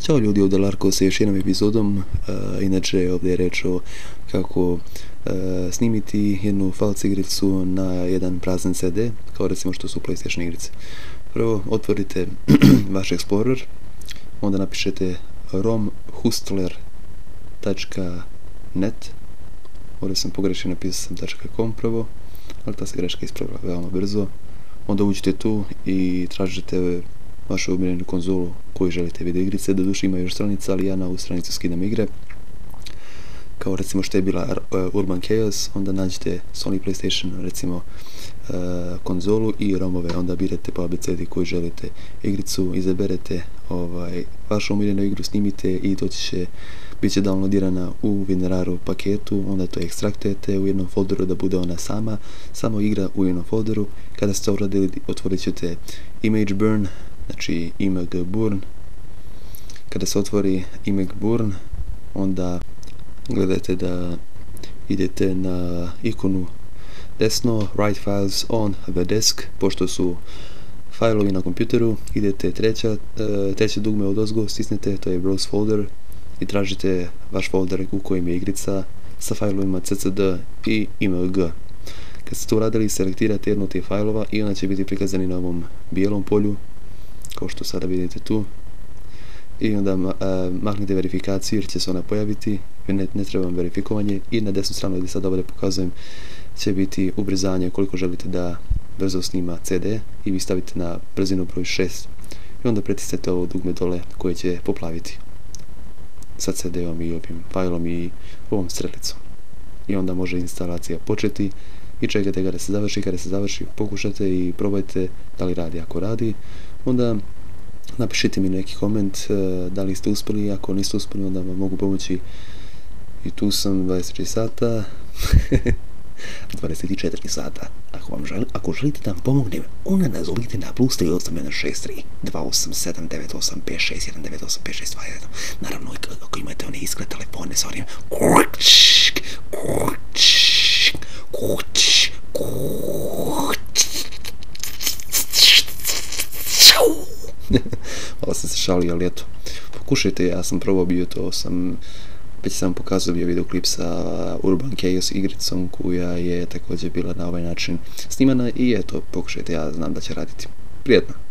Ćao ljudi, ovdje Larko sa još jednom epizodom. Inače ovdje je reč o kako snimiti jednu falc igricu na jedan prazan CD, kao recimo što su PlayStation igrice. Prvo otvorite vaš Explorer, onda napišete romhustler.net. Ovdje sam pogrešio, napisao sam .com prvo, ali ta se greška ispravila veoma brzo. Onda uđite tu i tražite vašu omiljenu konzolu koju želite video igrice. Doduše ima još stranica, ali ja na ovu stranicu skidam igre. Kao recimo što je bila Urban Chaos, onda nađete Sony PlayStation, recimo konzolu i romove, onda birate po abecedi koju želite igricu, izaberete vašu omiljenu igru, snimite i bit će downloadirana u WinRAR paketu, onda to ekstraktujete u jednom folderu da bude ona samo igra u jednom folderu. Kada ste to uradili, otvorit ćete Image Burn, znači img burn. Kada se otvori img burn, onda gledajte da idete na ikonu desno, write files on the disk, pošto su fajlovi na kompjuteru, idete treće dugme odozgo, stisnete, to je browse folder, i tražite vaš folder u kojem je igrica sa fajlovima ccd i img. Kad ste to uradili, selektirate jedno od tih fajlova i ona će biti prikazani na ovom bijelom polju, kao što sada vidite tu. I onda maknite verifikaciju jer će se ona pojaviti, ne treba vam verifikovanje, i na desnu stranu gdje sad ovdje pokazujem će biti ubrzanje koliko želite da brzo snima CD i vi stavite na brzinu broj 6 i onda pritisnete ovo dugme dole koje će poplaviti sa CD-om i ovim fajlom i ovom strelicom. I onda može instalacija početi i čekate da se završi. Kada se završi, pokušate i probajte da li radi. Ako radi, onda napišite mi neki koment da li ste uspjeli. Ako niste uspjeli, onda vam mogu pomoći. I tu sam 24 sata 24 sata. Ako želite da vam pomognem, onda nazovite na plus 38163 287 985 619 985 621. Naravno, ako imate one iskre telefone sa onim malo sam se šalio, ali eto, pokušajte. Ja sam probao bio to, već sam pokazao bio videoklip sa Urban Chaos igricom koja je također bila na ovaj način snimana i eto, pokušajte, ja znam da će raditi. Prijetno!